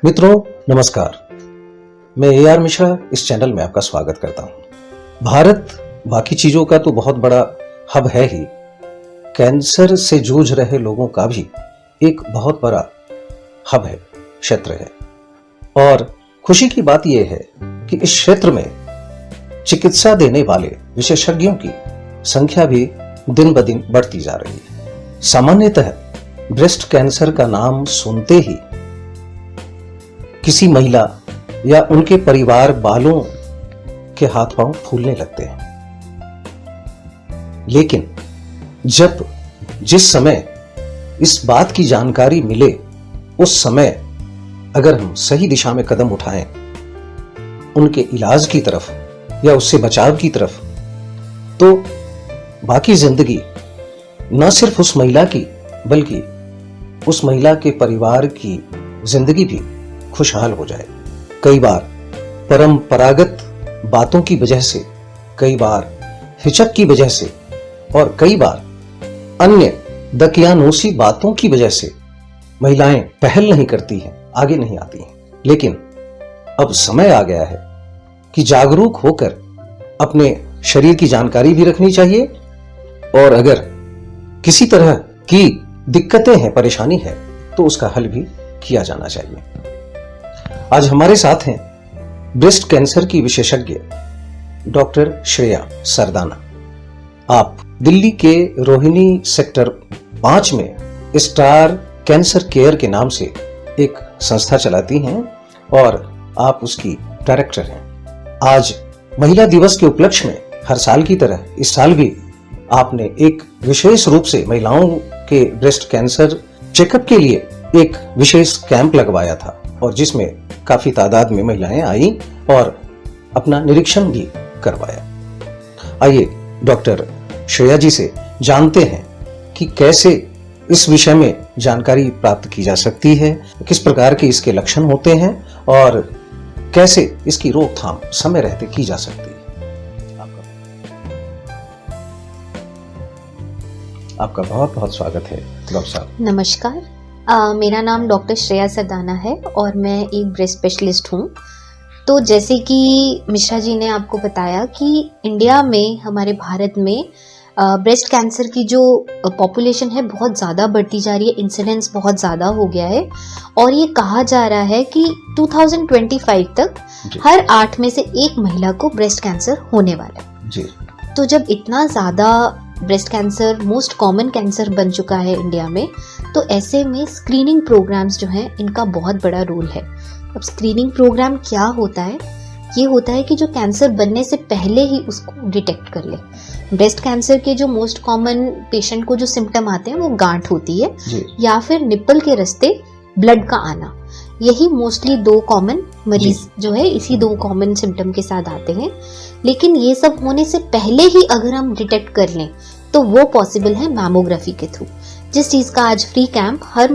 मित्रों नमस्कार, मैं AR मिश्रा इस चैनल में आपका स्वागत करता हूं। भारत बाकी चीजों का तो बहुत बड़ा हब है ही, कैंसर से जूझ रहे लोगों का भी एक बहुत बड़ा हब है, क्षेत्र है। और खुशी की बात यह है कि इस क्षेत्र में चिकित्सा देने वाले विशेषज्ञों की संख्या भी दिन ब दिन बढ़ती जा रही है। सामान्यतः ब्रेस्ट कैंसर का नाम सुनते ही किसी महिला या उनके परिवार वालों के हाथ पांव फूलने लगते हैं, लेकिन जिस समय इस बात की जानकारी मिले उस समय अगर हम सही दिशा में कदम उठाएं उनके इलाज की तरफ या उससे बचाव की तरफ, तो बाकी जिंदगी न सिर्फ उस महिला की बल्कि उस महिला के परिवार की जिंदगी भी खुशहाल हो जाए। कई बार परंपरागत बातों की वजह से, कई बार हिचक की वजह से और कई बार अन्य दकियानूसी बातों की वजह से महिलाएं पहल नहीं करती हैं, आगे नहीं आती हैं। लेकिन अब समय आ गया है कि जागरूक होकर अपने शरीर की जानकारी भी रखनी चाहिए और अगर किसी तरह की दिक्कतें हैं, परेशानी है, तो उसका हल भी किया जाना चाहिए। आज हमारे साथ हैं ब्रेस्ट कैंसर की विशेषज्ञ डॉक्टर श्रेया सरदाना। आप दिल्ली के रोहिणी सेक्टर 5 में स्टार कैंसर केयर के नाम से एक संस्था चलाती हैं और आप उसकी डायरेक्टर हैं। आज महिला दिवस के उपलक्ष्य में हर साल की तरह इस साल भी आपने एक विशेष रूप से महिलाओं के ब्रेस्ट कैंसर चेकअप के लिए एक विशेष कैंप लगवाया था और जिसमें काफी तादाद में महिलाएं आई और अपना निरीक्षण भी करवाया। आइए डॉक्टर श्रेया जी से जानते हैं कि कैसे इस विषय में जानकारी प्राप्त की जा सकती है, किस प्रकार के इसके लक्षण होते हैं और कैसे इसकी रोकथाम समय रहते की जा सकती है। आपका बहुत बहुत स्वागत है डॉक्टर साहब। नमस्कार, मेरा नाम डॉक्टर श्रेया सरदाना है और मैं एक ब्रेस्ट स्पेशलिस्ट हूँ। तो जैसे कि मिश्रा जी ने आपको बताया कि इंडिया में, हमारे भारत में ब्रेस्ट कैंसर की जो पॉपुलेशन है बहुत ज़्यादा बढ़ती जा रही है, इंसिडेंस बहुत ज़्यादा हो गया है और ये कहा जा रहा है कि 2025 तक हर 8 में से 1 महिला को ब्रेस्ट कैंसर होने वाला है जी। तो जब इतना ज़्यादा breast cancer most common cancer बन चुका है इंडिया में, तो ऐसे में स्क्रीनिंग प्रोग्राम्स जो हैं इनका बहुत बड़ा रोल है। अब स्क्रीनिंग प्रोग्राम क्या होता है? ये होता है कि जो कैंसर बनने से पहले ही उसको डिटेक्ट कर ले। ब्रेस्ट कैंसर के जो मोस्ट कॉमन पेशेंट को जो सिम्टम आते हैं वो गांठ होती है या फिर निप्पल के रास्ते ब्लड का आना। यही मोस्टली 2 कॉमन मरीज जो है इसी 2 कॉमन सिम्टम के साथ आते हैं। लेकिन ये सब होने से पहले ही अगर हम डिटेक्ट कर लें तो वो पॉसिबल है मैमोग्राफी के थ्रू, जिस चीज का आज फ्री कैंप हर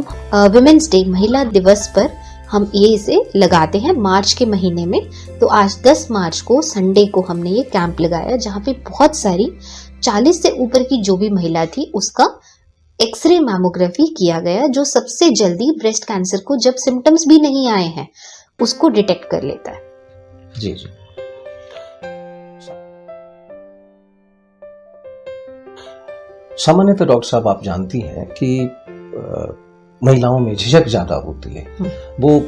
विमेंस डे, महिला दिवस पर हम ये इसे लगाते हैं मार्च के महीने में। तो आज 10 मार्च को संडे को हमने ये कैंप लगाया, जहाँ पे बहुत सारी 40 से ऊपर की जो भी महिला थी उसका एक्सरे मैमोग्राफी किया गया, जो सबसे जल्दी ब्रेस्ट कैंसर को जब सिम्टम्स भी नहीं आए हैं उसको डिटेक्ट कर लेता है। जी जी। सामान्यतः डॉक्टर साहब आप जानती हैं कि महिलाओं में झिझक ज्यादा होती है, वो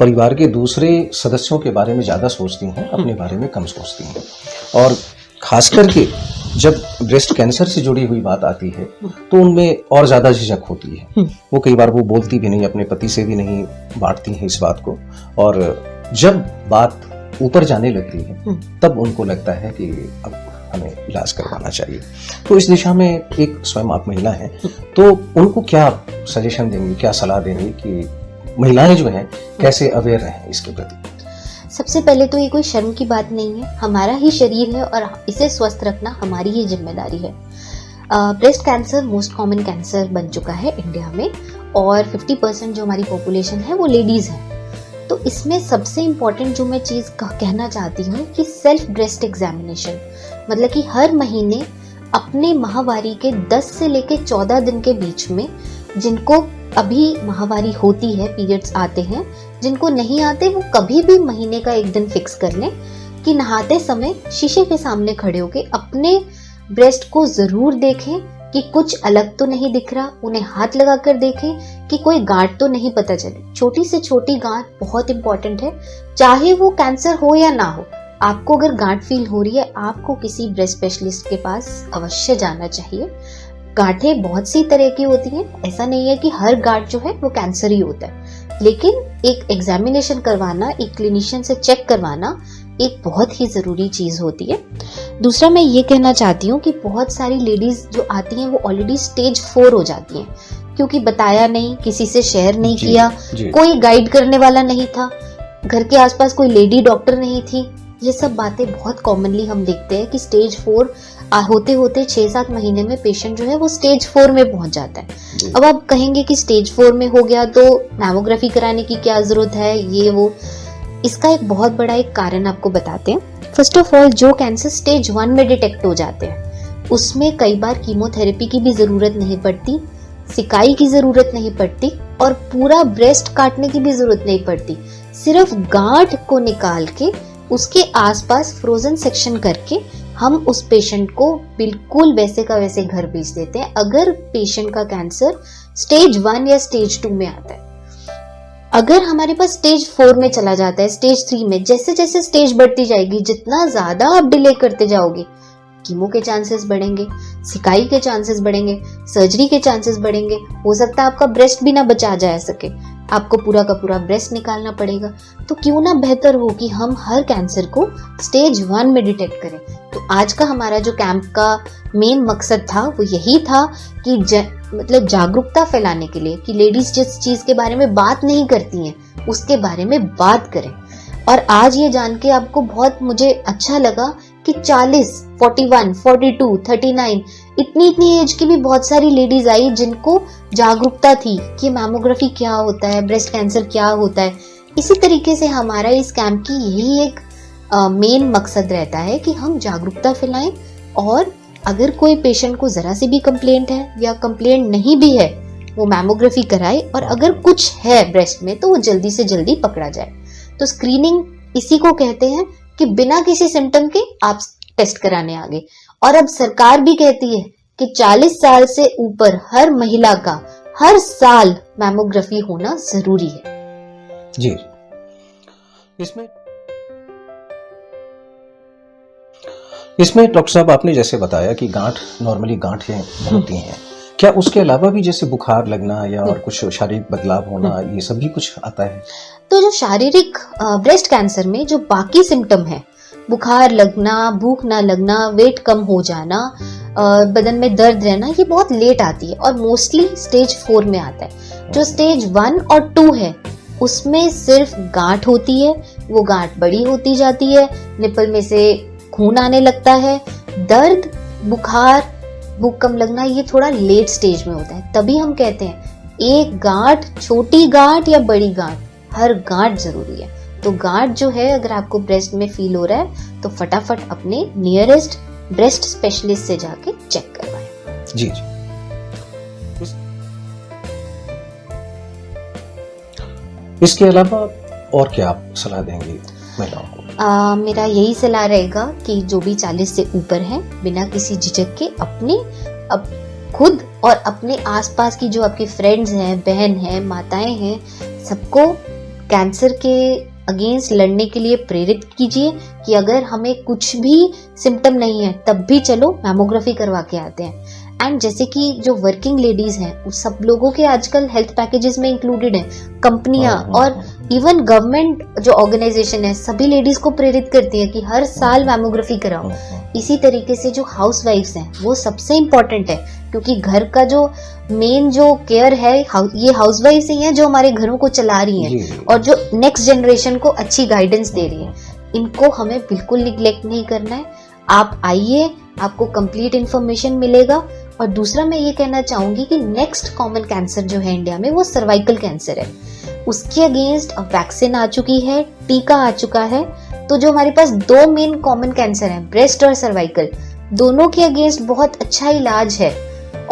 परिवार के दूसरे सदस्यों के बारे में ज्यादा सोचती हैं, अपने बारे में कम सोचती हैं। और खास करके जब ब्रेस्ट कैंसर से जुड़ी हुई बात आती है तो उनमें और ज्यादा झिझक होती है। वो कई बार वो बोलती भी नहीं, अपने पति से भी नहीं बांटती हैं इस बात को, और जब बात ऊपर जाने लगती है तब उनको लगता है कि अब हमें इलाज करवाना चाहिए। तो इस दिशा में एक स्वयं आप महिला हैं, तो उनको क्या सजेशन देंगी, क्या सलाह देंगी कि महिलाएं जो हैं कैसे अवेयर रहें इसके प्रति? सबसे पहले तो ये कोई शर्म की बात नहीं है, हमारा ही शरीर है और इसे स्वस्थ रखना हमारी ही जिम्मेदारी है। Breast cancer most common cancer बन चुका है इंडिया में और 50% जो हमारी पॉपुलेशन है वो लेडीज है। तो इसमें सबसे इम्पोर्टेंट जो मैं चीज़ कहना चाहती हूँ कि सेल्फ ब्रेस्ट एग्जामिनेशन, मतलब कि हर महीने अपने माहवारी के 10 से लेकर 14 दिन के बीच में जिनको अभी माहवारी होती है, पीरियड्स आते हैं, जिनको नहीं आते वो कभी भी महीने का एक दिन फिक्स कर लें कि नहाते समय शीशे के सामने खड़े होके अपने ब्रेस्ट को जरूर देखें कि कुछ अलग तो नहीं दिख रहा, उन्हें हाथ लगाकर देखें कि कोई गांठ तो नहीं पता चले। छोटी से छोटी गांठ बहुत इंपॉर्टेंट है, चाहे वो कैंसर हो या ना हो। आपको अगर गांठ फील हो रही है, आपको किसी ब्रेस्ट स्पेशलिस्ट के पास अवश्य जाना चाहिए। गांठें बहुत सी तरह की होती हैं, ऐसा नहीं है कि हर गांठ जो है वो कैंसर ही होता है, लेकिन एक एग्जामिनेशन करवाना, एक क्लिनिशियन से चेक करवाना एक बहुत ही जरूरी चीज होती है। दूसरा मैं ये कहना चाहती हूँ कि बहुत सारी लेडीज जो आती हैं वो ऑलरेडी स्टेज 4 हो जाती हैं, क्योंकि बताया नहीं, किसी से शेयर नहीं किया, कोई गाइड करने वाला नहीं था, घर के आसपास कोई लेडी डॉक्टर नहीं थी। ये सब बातें बहुत कॉमनली हम देखते हैं कि स्टेज 4 होते होते 6-7 महीने में पेशेंट जो है वो स्टेज 4 में पहुंच जाता है। अब आप कहेंगे कि स्टेज 4 में हो गया तो मैमोग्राफी कराने की क्या जरूरत है, ये वो। इसका एक बहुत बड़ा एक कारण आपको बताते हैं। फर्स्ट ऑफ ऑल, जो कैंसर स्टेज 1 में डिटेक्ट हो जाते हैं उसमें कई बार कीमोथेरेपी की भी जरूरत नहीं पड़ती, सिकाई की जरूरत नहीं पड़ती और पूरा ब्रेस्ट काटने की भी जरूरत नहीं पड़ती। सिर्फ गांठ को निकाल के उसके आसपास फ्रोजन सेक्शन करके हम उस पेशेंट को बिल्कुल वैसे का वैसे घर भेज देते हैं, अगर पेशेंट का कैंसर स्टेज 1 या स्टेज 2 में आता है। अगर हमारे पास स्टेज 4 में चला जाता है, स्टेज 3 में, जैसे जैसे स्टेज बढ़ती जाएगी, जितना ज्यादा आप डिले करते जाओगे, कीमो के चांसेस बढ़ेंगे, सिकाई के चांसेस बढ़ेंगे, सर्जरी के चांसेस बढ़ेंगे। हो सकता है आपका ब्रेस्ट भी ना बचा जा सके, आपको पूरा का पूरा ब्रेस्ट निकालना पड़ेगा। तो क्यों ना बेहतर हो कि हम हर कैंसर को स्टेज 1 में डिटेक्ट करें। तो आज का हमारा जो कैंप का मेन मकसद था वो यही था कि मतलब जागरूकता फैलाने के लिए कि लेडीज जिस चीज के बारे में बात नहीं करती हैं उसके बारे में बात करें। और आज ये जान के आपको बहुत मुझे अच्छा लगा कि 40, 41, 42, 39 इतनी एज की भी बहुत सारी लेडीज आई जिनको जागरूकता थी कि मैमोग्राफी क्या होता है, ब्रेस्ट कैंसर क्या होता है। इसी तरीके से हमारा इस कैंप की यही एक मेन मकसद रहता है कि हम जागरूकता फैलाएं, और अगर कोई पेशेंट को जरा सी भी कंप्लेंट है या कंप्लेंट नहीं भी है वो मैमोग्राफी कराए, और अगर कुछ है ब्रेस्ट में तो वो जल्दी से जल्दी पकड़ा जाए। तो स्क्रीनिंग इसी को कहते हैं कि बिना किसी सिम्टम के आप टेस्ट कराने आगे। और अब सरकार भी कहती है कि 40 साल से ऊपर हर महिला का हर साल मैमोग्राफी होना जरूरी है। जी, इसमें डॉक्टर साहब आपने जैसे बताया कि गांठ, नॉर्मली गांठें होती हैं, क्या उसके अलावा भी जैसे बुखार लगना या और कुछ शारीरिक बदलाव होना, ये सब भी कुछ आता है? तो जो शारीरिक ब्रेस्ट कैंसर में जो बाकी सिम्टम है, बुखार लगना, भूख ना लगना, वेट कम हो जाना, बदन में दर्द रहना, ये बहुत लेट आती है और मोस्टली स्टेज 4 में आता है। जो स्टेज 1 और 2 है उसमें सिर्फ गांठ होती है, वो गांठ बड़ी होती जाती है, निपल में से खून आने लगता है, दर्द, बुखार, भूख कम लगना ये थोड़ा लेट स्टेज में होता है। तभी हम कहते हैं एक गांठ, छोटी गांठ या बड़ी गांठ, हर गांठ जरूरी है। तो गांठ जो है अगर आपको ब्रेस्ट में फील हो रहा है तो फटाफट अपने नियरेस्ट ब्रेस्ट स्पेशलिस्ट से जाके चेक करवाएं। जी। इसके अलावा और क्या आप सलाह देंगे महिलाओं को? मेरा यही सलाह रहेगा कि जो भी 40 से ऊपर हैं, बिना किसी झिझक के अपने खुद और अपने आसपास की जो आपकी फ्रेंड्स हैं, बहन हैं, माताएं हैं, सबको कैंसर के अगेंस्ट लड़ने के लिए प्रेरित कीजिए कि अगर हमें कुछ भी सिम्टम नहीं है तब भी चलो मैमोग्राफी करवा के आते हैं। एंड जैसे कि जो वर्किंग लेडीज हैं उस सब लोगों के आजकल हेल्थ पैकेजेस में इंक्लूडेड हैं, कंपनियां और इवन गवर्नमेंट जो ऑर्गेनाइजेशन है सभी लेडीज को प्रेरित करती है कि हर साल मैमोग्राफी कराओ। इसी तरीके से जो हाउस वाइफ्स हैं वो सबसे इम्पोर्टेंट है, क्योंकि घर का जो मेन जो केयर है ये हाउस वाइफ्स ही हैं जो हमारे घरों को चला रही हैं और जो नेक्स्ट जनरेशन को अच्छी गाइडेंस दे रही है। इनको हमें बिल्कुल निग्लेक्ट नहीं करना है। आप आइए, आपको कंप्लीट इन्फॉर्मेशन मिलेगा। और दूसरा मैं ये कहना चाहूंगी कि नेक्स्ट कॉमन कैंसर जो है इंडिया में वो सर्वाइकल कैंसर है। उसके अगेंस्ट अब वैक्सीन आ चुकी है, टीका आ चुका है। तो जो हमारे पास 2 मेन कॉमन कैंसर हैं, ब्रेस्ट और सर्वाइकल, दोनों के अगेंस्ट बहुत अच्छा इलाज है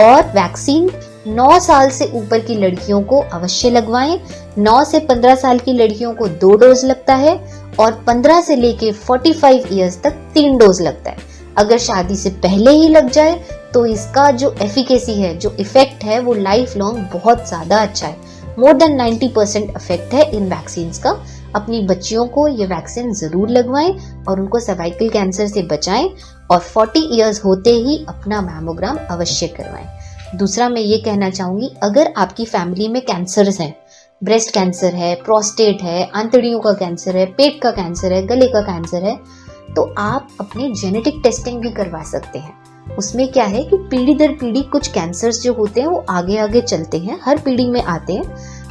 और वैक्सीन 9 साल से ऊपर की लड़कियों को अवश्य लगवाएं। 9 से 15 साल की लड़कियों को 2 डोज लगता है और 15 से लेके 45 इयर्स तक 3 डोज लगता है। अगर शादी से पहले ही लग जाए तो इसका जो एफिकेसी है, जो इफेक्ट है, वो लाइफ लॉन्ग बहुत ज्यादा अच्छा है। मोर देन 90% इफेक्ट है इन वैक्सीन का। अपनी बच्चियों को ये वैक्सीन जरूर लगवाएं और उनको सर्वाइकल कैंसर से बचाएं और 40 इयर्स होते ही अपना मैमोग्राम अवश्य करवाएं। दूसरा मैं ये कहना चाहूंगी, अगर आपकी फैमिली में कैंसर्स हैं, ब्रेस्ट कैंसर है, प्रोस्टेट है, आंतड़ियों का कैंसर है, पेट का कैंसर है, गले का कैंसर है, तो आप अपने जेनेटिक टेस्टिंग भी करवा सकते हैं। उसमें क्या है कि पीढ़ी दर पीढ़ी कुछ कैंसर्स जो होते हैं वो आगे आगे चलते हैं, हर पीढ़ी में आते हैं।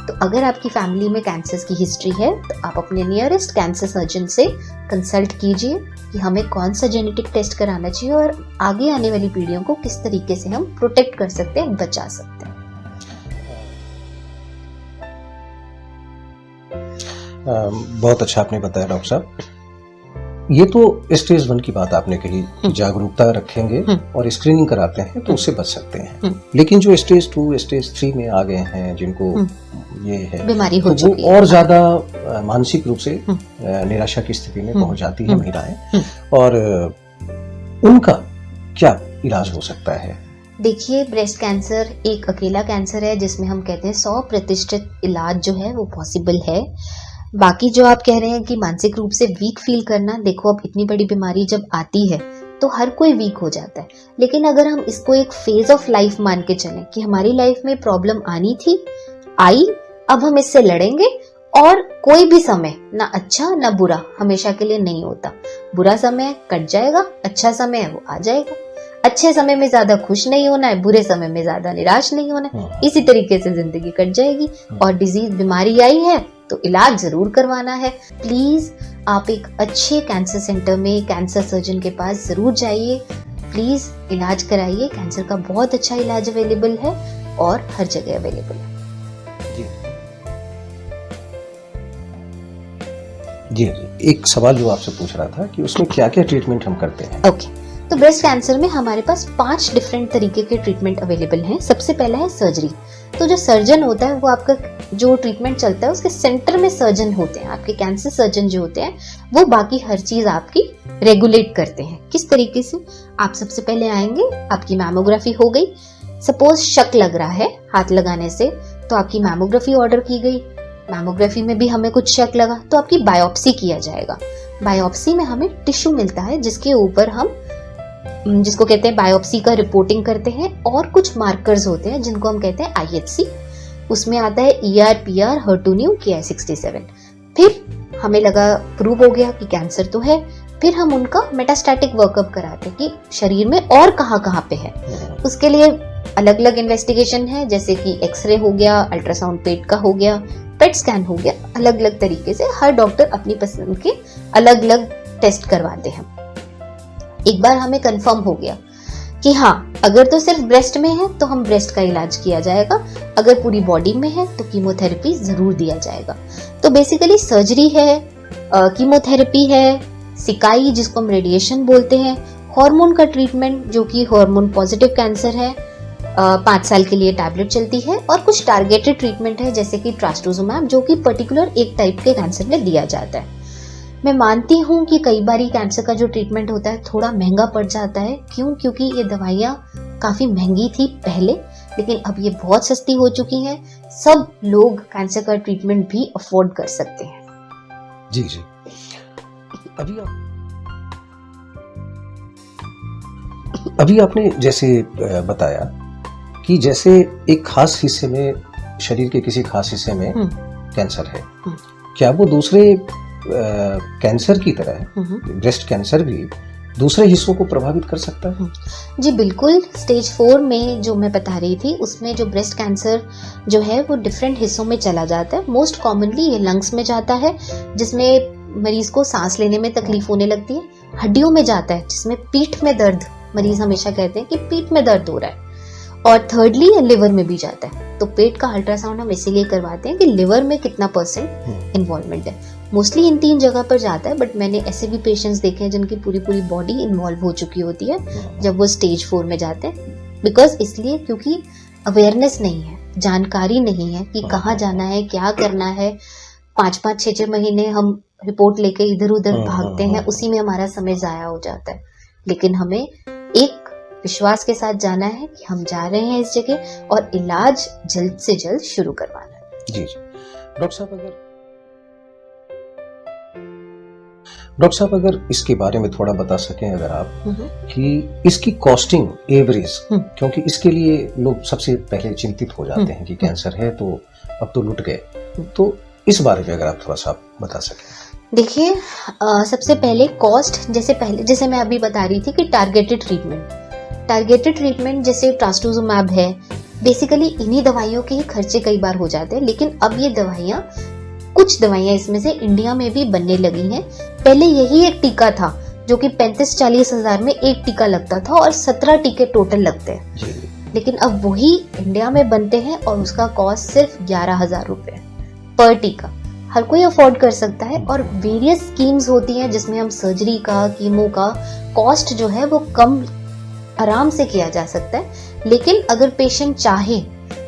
तो अगर आपकी फैमिली में कैंसर्स की हिस्ट्री है तो आप अपने नियरेस्ट कैंसर सर्जन से कंसल्ट कीजिए कि हमें कौन सा जेनेटिक टेस्ट कराना चाहिए और आगे आने वाली पीढ़ियों को किस तरीके से हम प्रोटेक्ट कर सकते हैं, बचा सकते हैं। बहुत अच्छा आपने बताया डॉक्टर साहब। ये तो स्टेज 1 की बात आपने कही, जागरूकता रखेंगे और स्क्रीनिंग कराते हैं तो उससे बच सकते हैं। लेकिन जो स्टेज 2, स्टेज 3 में आ गए हैं, जिनको ये है बीमारी हो तो चुकी वो और ज्यादा मानसिक रूप से निराशा की स्थिति में पहुंच जाती है महिलाएं, और उनका क्या इलाज हो सकता है? देखिए, ब्रेस्ट कैंसर एक अकेला कैंसर है जिसमें हम कहते हैं 100% इलाज जो है वो पॉसिबल है। बाकी जो आप कह रहे हैं कि मानसिक रूप से वीक फील करना, देखो अब इतनी बड़ी बीमारी जब आती है तो हर कोई वीक हो जाता है। लेकिन अगर हम इसको एक फेज ऑफ लाइफ मान के चलें कि हमारी लाइफ में प्रॉब्लम आनी थी, आई, अब हम इससे लड़ेंगे और कोई भी समय ना अच्छा ना बुरा हमेशा के लिए नहीं होता। बुरा समय कट जाएगा, अच्छा समय है वो आ जाएगा। अच्छे समय में ज्यादा खुश नहीं होना है, बुरे समय में ज्यादा निराश नहीं होना है। इसी तरीके से जिंदगी कट जाएगी। और डिजीज, बीमारी आई है तो इलाज जरूर करवाना है। प्लीज आप एक अच्छे कैंसर सेंटर में कैंसर सर्जन के पास जरूर जाइए। प्लीज इलाज कराइए। कैंसर का बहुत अच्छा इलाज अवेलेबल है और हर जगह अवेलेबल है। जी, एक सवाल जो आपसे पूछ रहा था कि उसमें क्या क्या ट्रीटमेंट हम करते हैं? ओके, तो ब्रेस्ट कैंसर में हमारे पास 5 डिफरेंट तरीके के ट्रीटमेंट अवेलेबल हैं। सबसे पहला है सर्जरी। तो जो सर्जन होता है वो आपका जो ट्रीटमेंट चलता है उसके सेंटर में सर्जन होते हैं। आपके कैंसर सर्जन जो होते हैं वो बाकी हर चीज आपकी रेगुलेट करते हैं। किस तरीके से? आप सबसे पहले आएंगे, आपकी मैमोग्राफी हो गई। सपोज शक लग रहा है हाथ लगाने से, तो आपकी मैमोग्राफी ऑर्डर की गई। मैमोग्राफी में भी हमें कुछ शक लगा तो आपकी बायोप्सी किया जाएगा। बायोप्सी में हमें टिश्यू मिलता है जिसके ऊपर हम, जिसको कहते हैं बायोप्सी का रिपोर्टिंग करते हैं, और कुछ मार्कर्स होते हैं जिनको हम कहते हैं IHC। उसमें आता है ER, PR, HER2/neu, Ki-67। फिर हमें लगा, प्रूव हो गया कि कैंसर तो है। फिर हम उनका मेटास्टैटिक वर्कअप कराते हैं कि शरीर में और कहाँ पे है। उसके लिए अलग अलग इन्वेस्टिगेशन है, जैसे कि एक्सरे हो गया, अल्ट्रासाउंड पेट का हो गया, पेट स्कैन हो गया। अलग अलग तरीके से हर डॉक्टर अपनी पसंद के अलग अलग टेस्ट करवाते हैं। एक बार हमें कंफर्म हो गया कि हाँ, अगर तो सिर्फ ब्रेस्ट में है तो हम ब्रेस्ट का इलाज किया जाएगा, अगर पूरी बॉडी में है तो कीमोथेरेपी जरूर दिया जाएगा। तो बेसिकली सर्जरी है, कीमोथेरेपी है, सिकाई जिसको हम रेडिएशन बोलते हैं, हार्मोन का ट्रीटमेंट जो कि हार्मोन पॉजिटिव कैंसर है, 5 साल के लिए टैबलेट चलती है, और कुछ टारगेटेड ट्रीटमेंट है जैसे कि ट्रास्टोजुमैब जो कि पर्टिकुलर एक टाइप के कैंसर में दिया जाता है। मैं मानती हूँ कि कई बार कैंसर का जो ट्रीटमेंट होता है थोड़ा महंगा पड़ जाता है। क्यों? क्योंकि ये दवाइयाँ काफी महंगी थी पहले, लेकिन अब ये बहुत सस्ती हो चुकी हैं। सब लोग कैंसर का ट्रीटमेंट भी अफोर्ड कर सकते हैं। जी। अभी आपने जैसे बताया कि जैसे एक खास हिस्से में, शरीर के किसी खास हिस्से में कैंसर है, क्या वो दूसरे कैंसर की तरह ब्रेस्ट कैंसर भी दूसरे हिस्सों को प्रभावित कर सकता है? जी बिल्कुल। स्टेज 4 में जो मैं बता रही थी उसमें जो ब्रेस्ट कैंसर जो है वो डिफरेंट हिस्सों में चला जाता है। मोस्ट कॉमनली ये लंग्स में जाता है, जिसमें मरीज को सांस लेने में तकलीफ होने लगती है। हड्डियों में जाता है, जिसमें पीठ में दर्द, मरीज हमेशा कहते हैं कि पीठ में दर्द हो रहा है। और थर्डली लिवर में भी जाता है। तो पेट का अल्ट्रासाउंड हम इसीलिए करवाते हैं कि लिवर में कितना % इन्वॉल्वमेंट है। मोस्टली इन 3 जगह पर जाता है, बट मैंने ऐसे भी पेशेंट्स देखे हैं जिनकी पूरी बॉडी इन्वॉल्व हो चुकी होती है जब वो स्टेज 4 में जाते हैं। बिकॉज इसलिए क्योंकि अवेयरनेस नहीं है, जानकारी नहीं है कि कहाँ जाना है, क्या करना है। 5-5, 6-6 महीने हम रिपोर्ट लेके इधर उधर भागते हैं, उसी में हमारा समय जाया हो जाता है। लेकिन हमें एक विश्वास के साथ जाना है कि हम जा रहे हैं इस जगह और इलाज जल्द से जल्द शुरू करवाना है। जी जी। डॉक्टर साहब अगर इसके बारे में थोड़ा बता सकें अगर आप कि इसकी कॉस्टिंग एवरेज, क्योंकि इसके लिए लोग सबसे पहले चिंतित हो जाते हैं कि कैंसर है तो अब तो लुट गए, तो इस बारे में अगर आप थोड़ा सा बता सकें। देखिए, सबसे पहले कॉस्ट, जैसे मैं अभी बता रही थी कि टारगेटेड ट्रीटमेंट जैसे ट्रास्टुज़ुमैब है, बेसिकली इन्हीं दवाइयों के ही खर्चे कई बार हो जाते हैं। लेकिन अब ये कुछ दवाइयां इसमें से इंडिया में भी बनने लगी हैं। पहले यही एक टीका था जो कि 35-40 हजार में एक टीका लगता था और 17 टीके टोटल लगते हैं। लेकिन अब वही इंडिया में बनते हैं और उसका कॉस्ट सिर्फ 11,000 रुपए पर टीका। हर कोई अफोर्ड कर सकता है और वेरियस स्कीम्स होती हैं जिसमें हम सर्जरी का, कीमो का कॉस्ट जो है वो कम आराम से किया जा सकता है। लेकिन अगर पेशेंट चाहे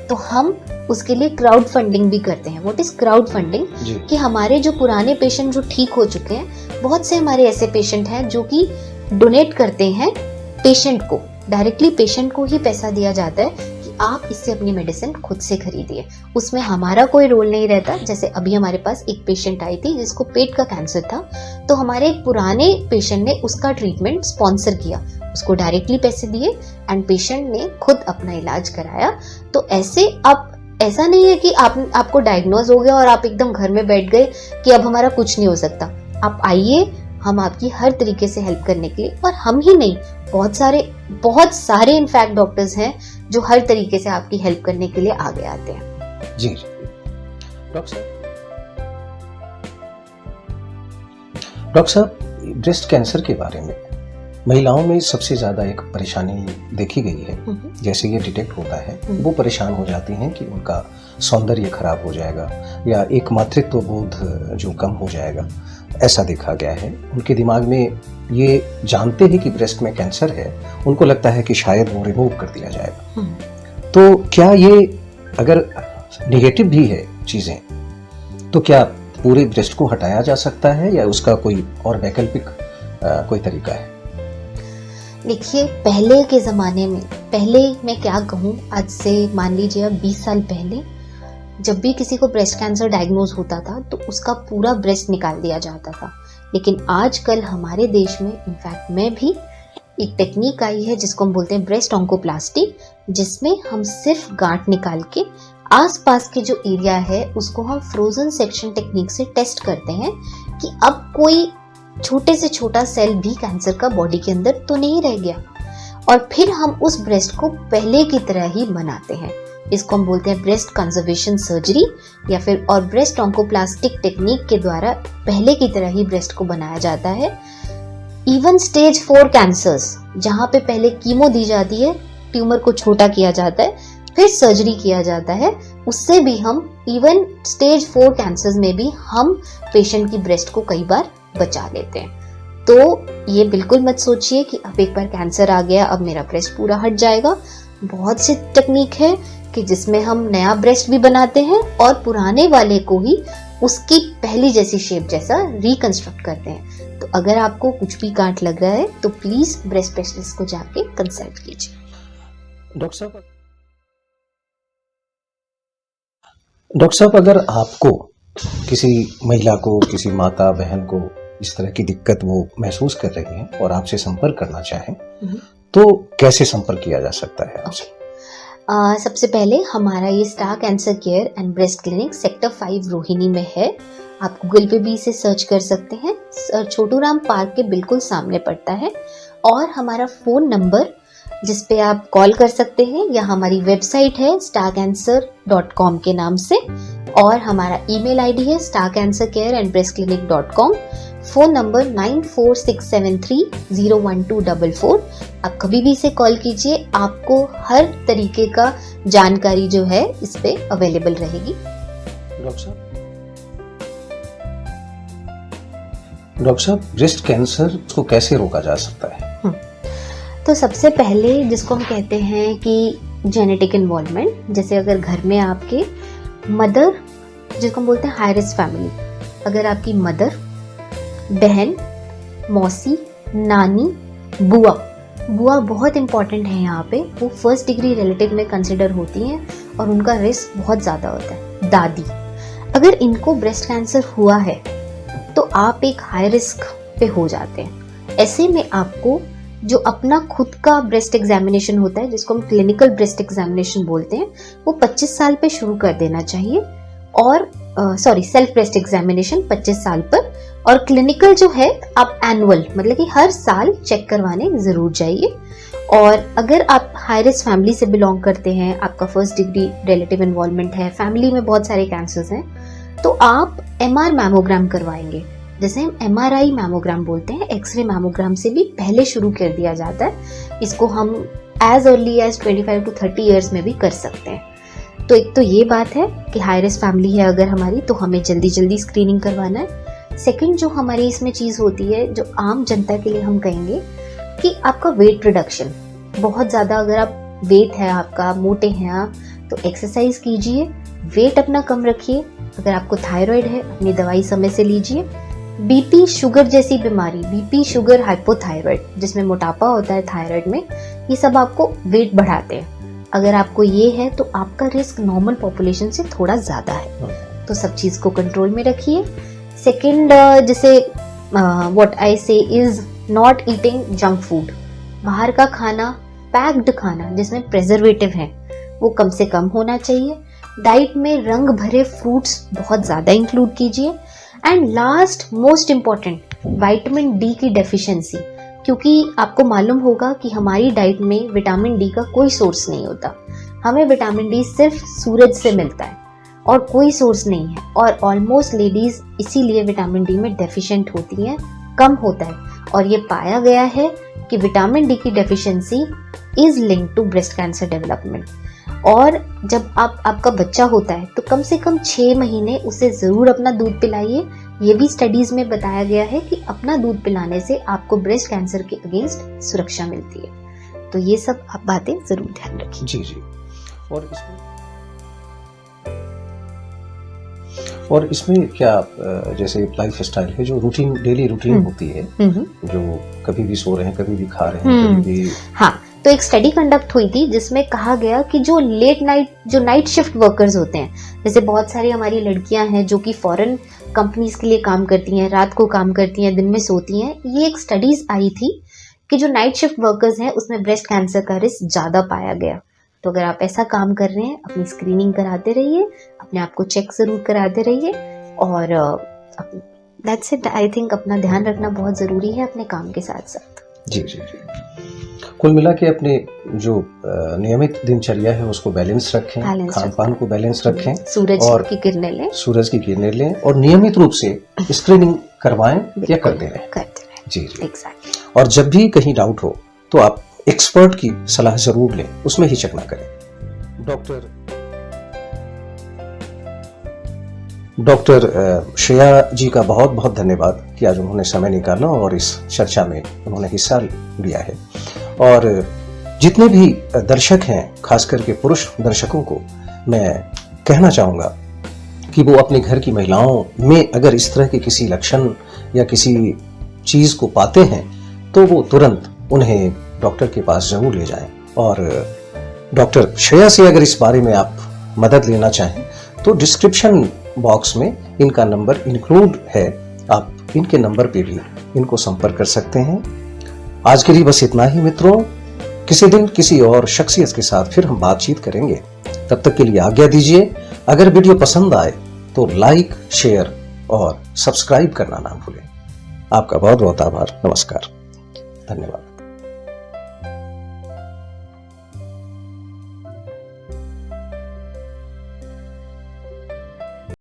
तो हम उसके लिए क्राउड फंडिंग भी करते हैं। What is crowd funding? कि हमारे जो पुराने पेशेंट जो ठीक हो चुके हैं, बहुत से हमारे ऐसे पेशेंट हैं जो कि डोनेट करते हैं पेशेंट को, डायरेक्टली पेशेंट को ही पैसा दिया जाता है कि आप इससे अपनी मेडिसिन खुद से खरीदिए। उसमें हमारा कोई रोल नहीं रहता। जैसे अभी हमारे पास एक पेशेंट आई थी जिसको पेट का कैंसर था, तो हमारे एक पुराने पेशेंट ने उसका ट्रीटमेंट स्पॉन्सर किया, उसको डायरेक्टली पैसे दिए एंड पेशेंट ने खुद अपना इलाज कराया। तो ऐसा नहीं है कि आपको डायग्नोज हो गया और आप एकदम घर में बैठ गए कि अब हमारा कुछ नहीं हो सकता। आप आइए, हम आपकी हर तरीके से हेल्प करने के लिए, और हम ही नहीं, बहुत सारे इनफैक्ट डॉक्टर्स हैं जो हर तरीके से आपकी हेल्प करने के लिए आगे आते हैं। जी डॉक्टर साहब, ब्रेस्ट कैंसर के बारे में महिलाओं में सबसे ज्यादा एक परेशानी देखी गई है। जैसे ये डिटेक्ट होता है वो परेशान हो जाती हैं कि उनका सौंदर्य खराब हो जाएगा या एक मातृत्व बोध जो कम हो जाएगा, ऐसा देखा गया है। उनके दिमाग में ये जानते हैं कि ब्रेस्ट में कैंसर है, उनको लगता है कि शायद वो रिमूव कर दिया जाएगा। तो क्या ये अगर निगेटिव भी है चीजें, तो क्या पूरे ब्रेस्ट को हटाया जा सकता है या उसका कोई और वैकल्पिक कोई तरीका है? देखिए, पहले के ज़माने में, पहले मैं क्या कहूँ, आज से मान लीजिए अब 20 साल पहले, जब भी किसी को ब्रेस्ट कैंसर डायग्नोज होता था तो उसका पूरा ब्रेस्ट निकाल दिया जाता था। लेकिन आजकल हमारे देश में, इनफैक्ट में भी एक टेक्निक आई है जिसको हम बोलते हैं ब्रेस्ट ऑन्कोप्लास्टी, जिसमें हम सिर्फ गांठ निकाल के आसपास के जो एरिया है उसको हम फ्रोजन सेक्शन टेक्निक से टेस्ट करते हैं कि अब कोई छोटे से छोटा सेल भी कैंसर का बॉडी के अंदर तो नहीं रह गया, और फिर हम उस ब्रेस्ट को पहले की तरह ही बनाते हैं। इसको हम बोलते हैं ब्रेस्ट कंजर्वेशन सर्जरी या फिर और ब्रेस्ट ऑन्कोप्लास्टिक टेक्निक के द्वारा पहले की तरह ही ब्रेस्ट को बनाया जाता है। इवन स्टेज 4 कैंसर्स, जहां पे पहले कीमो दी जाती है, ट्यूमर को छोटा किया जाता है, फिर सर्जरी किया जाता है, उससे भी हम इवन स्टेज 4 कैंसर्स में भी हम पेशेंट की ब्रेस्ट को कई बार बचा लेते हैं। तो ये बिल्कुल मत सोचिए कि अब एक बार कैंसर आ गया अब मेरा ब्रेस्ट पूरा हट जाएगा। बहुत सी टेक्निक है कि जिसमें हम नया ब्रेस्ट भी बनाते हैं और पुराने वाले को ही उसकी पहली जैसी शेप जैसा रिकंस्ट्रक्ट करते हैं। तो अगर आपको कुछ भी गांठ लग रहा है तो प्लीज ब्रेस्ट स्पेशलिस्ट को जाके कंसल्ट कीजिए। डॉक्टर साहब, अगर आपको किसी महिला को, किसी माता बहन को इस तरह की दिक्कत वो महसूस कर रही हैं और आपसे संपर्क करना चाहें, तो कैसे संपर्क किया जा सकता है आपसे? सबसे पहले हमारा ये star cancer care and breast clinic sector 5 Rohini में है। आप गूगल पे भी इसे सर्च कर सकते हैं, छोटू राम पार्क के बिल्कुल सामने पड़ता है। और हमारा फ़ोन नंबर जिस पे आप कॉल कर सकते हैं, या हमारी वेबसाइट है starcancer.com के नाम से, और हमारा ईमेल आईडी है starcancercareandbreastclinic.com। Phone number 9467301244। आप कभी भी इसे कॉल कीजिए, आपको हर तरीके का जानकारी जो है इस पे अवेलेबल रहेगी। डॉक्टर साहब, ब्रेस्ट कैंसर को कैसे रोका जा सकता है? तो सबसे पहले जिसको हम कहते हैं कि जेनेटिक इन्वॉल्वमेंट, जैसे अगर घर में आपके मदर, जिसको हम बोलते हैं हाई रिस्क फैमिली, अगर आपकी मदर, बहन, मौसी, नानी, बुआ बहुत इंपॉर्टेंट है यहाँ पे, वो फर्स्ट डिग्री रिलेटिव में कंसिडर होती हैं और उनका रिस्क बहुत ज़्यादा होता है। दादी, अगर इनको ब्रेस्ट कैंसर हुआ है तो आप एक हाई रिस्क पे हो जाते हैं। ऐसे में आपको जो अपना खुद का ब्रेस्ट एग्जामिनेशन होता है, जिसको हम क्लिनिकल ब्रेस्ट एग्जामिनेशन बोलते हैं, वो 25 साल पे शुरू कर देना चाहिए। और सेल्फ ब्रेस्ट एग्जामिनेशन 25 साल पर, और क्लिनिकल जो है आप एनुअल, मतलब कि हर साल चेक करवाने जरूर जाइए। और अगर आप हाई रिस्क फैमिली से बिलोंग करते हैं, आपका फर्स्ट डिग्री रिलेटिव इन्वॉल्वमेंट है, फैमिली में बहुत सारे कैंसर्स हैं, तो आप MR मैमोग्राम करवाएंगे, जैसे हम MRI मैमोग्राम बोलते हैं। एक्सरे मैमोग्राम से भी पहले शुरू कर दिया जाता है। इसको हम age early age 25 to 30 years में भी कर सकते हैं। तो एक तो ये बात है कि हाई रिस्क फैमिली है अगर हमारी, तो हमें जल्दी जल्दी स्क्रीनिंग करवाना है। सेकंड जो हमारी इसमें चीज़ होती है, जो आम जनता के लिए हम कहेंगे कि आपका वेट रिडक्शन बहुत ज़्यादा, अगर आप वेट है आपका, मोटे हैं आप, तो एक्सरसाइज कीजिए, वेट अपना कम रखिए। अगर आपको थायराइड है, अपनी दवाई समय से लीजिए। बीपी शुगर जैसी बीमारी, बीपी शुगर हाइपोथायराइड, जिसमें मोटापा होता है थायराइड में, ये सब आपको वेट बढ़ाते हैं। अगर आपको ये है तो आपका रिस्क नॉर्मल पॉपुलेशन से थोड़ा ज़्यादा है, तो सब चीज़ को कंट्रोल में रखिए। सेकेंड, जैसे व्हाट आई से is not eating junk food, बाहर का खाना, पैक्ड खाना जिसमें प्रेजर्वेटिव है, वो कम से कम होना चाहिए। डाइट में रंग भरे फ्रूट्स बहुत ज़्यादा इंक्लूड कीजिए। And last most important, vitamin D की डेफिशिएंसी, क्योंकि आपको मालूम होगा कि हमारी डाइट में विटामिन डी का कोई सोर्स नहीं होता। हमें विटामिन डी सिर्फ सूरज से मिलता है और कोई सोर्स नहीं है, और ऑलमोस्ट लेडीज इसीलिए विटामिन डी में डेफिशिएंट होती हैं, कम होता है। और ये पाया गया है कि विटामिन डी की deficiency is linked to breast cancer development. और जब आपका बच्चा होता है तो कम से कम 6 महीने उसे ज़रूर अपना दूध पिलाइए। ये भी स्टडीज़ में बताया गया है कि अपना दूध पिलाने से आपको ब्रेस्ट कैंसर के अगेंस्ट सुरक्षा मिलती है। तो ये सब आप बातें ज़रूर ध्यान रखिए। जी। और इसमें क्या जैसे लाइफ स्टाइल है, जो रूटीन, डेली रूटीन होती है, जो कभी भी सो रहे हैं, कभी भी खा रहे हैं, कभी भी, हाँ, तो एक स्टडी कंडक्ट हुई थी जिसमें कहा गया कि जो नाइट शिफ्ट वर्कर्स होते हैं, जैसे बहुत सारी हमारी लड़कियां हैं जो कि फॉरेन कंपनीज के लिए काम करती हैं, रात को काम करती हैं, दिन में सोती हैं, ये एक स्टडीज आई थी कि जो नाइट शिफ्ट वर्कर्स हैं उसमें ब्रेस्ट कैंसर का रिस्क ज़्यादा पाया गया। तो अगर आप ऐसा काम कर रहे हैं, अपनी स्क्रीनिंग कराते रहिए, अपने आप को चेक ज़रूर कराते रहिए, और दैट्स इट। आई थिंक अपना ध्यान रखना बहुत ज़रूरी है अपने काम के साथ साथ। जी। कुल मिला के अपने जो नियमित दिनचर्या है उसको बैलेंस रखें, खान पान को बैलेंस रखें, सूरज की किरणें लें, और नियमित रूप से स्क्रीनिंग करवाएं या करते रहें। जी। एग्जैक्टली। और जब भी कहीं डाउट हो तो आप एक्सपर्ट की सलाह जरूर लें, उसमें हिचक ना करें। डॉक्टर श्रेया जी का बहुत बहुत धन्यवाद कि आज उन्होंने समय निकाला और इस चर्चा में उन्होंने हिस्सा लिया है। और जितने भी दर्शक हैं, खास करके पुरुष दर्शकों को मैं कहना चाहूँगा कि वो अपने घर की महिलाओं में अगर इस तरह के किसी लक्षण या किसी चीज़ को पाते हैं तो वो तुरंत उन्हें डॉक्टर के पास जरूर ले जाएं। और डॉक्टर श्रेया से अगर इस बारे में आप मदद लेना चाहें तो डिस्क्रिप्शन बॉक्स में इनका नंबर इंक्लूड है, आप इनके नंबर पे भी इनको संपर्क कर सकते हैं। आज के लिए बस इतना ही मित्रों, किसी दिन किसी और शख्सियत के साथ फिर हम बातचीत करेंगे। तब तक के लिए आज्ञा दीजिए। अगर वीडियो पसंद आए तो लाइक, शेयर और सब्सक्राइब करना ना भूलें। आपका बहुत बहुत आभार। नमस्कार। धन्यवाद।